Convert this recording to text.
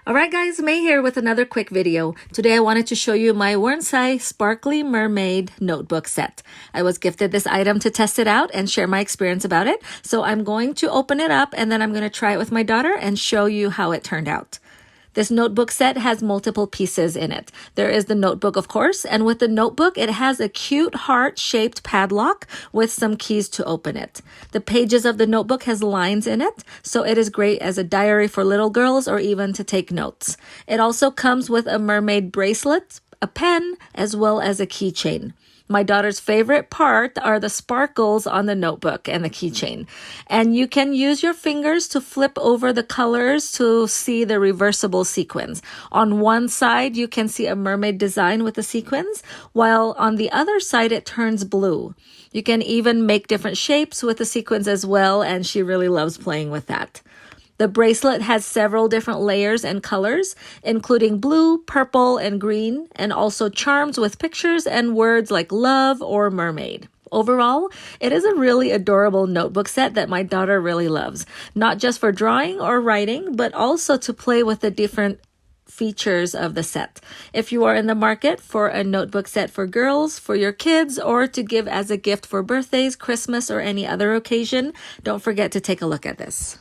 Alright guys, May here with another quick video. Today I wanted to show you my Wernsai Sparkly Mermaid Notebook Set. I was gifted this item to test it out and share my experience about it. So I'm going to open it up and then I'm going to try it with my daughter and show you how it turned out. This notebook set has multiple pieces in it. There is the notebook, of course, and with the notebook, it has a cute heart-shaped padlock with some keys to open it. The pages of the notebook has lines in it, so it is great as a diary for little girls or even to take notes. It also comes with a mermaid bracelet, a pen, as well as a keychain. My daughter's favorite part are the sparkles on the notebook and the keychain. And you can use your fingers to flip over the colors to see the reversible sequins. On one side, you can see a mermaid design with the sequins, while on the other side, it turns blue. You can even make different shapes with the sequins as well, and she really loves playing with that. The bracelet has several different layers and colors, including blue, purple, and green, and also charms with pictures and words like love or mermaid. Overall, it is a really adorable notebook set that my daughter really loves, not just for drawing or writing, but also to play with the different features of the set. If you are in the market for a notebook set for girls, for your kids, or to give as a gift for birthdays, Christmas, or any other occasion, don't forget to take a look at this.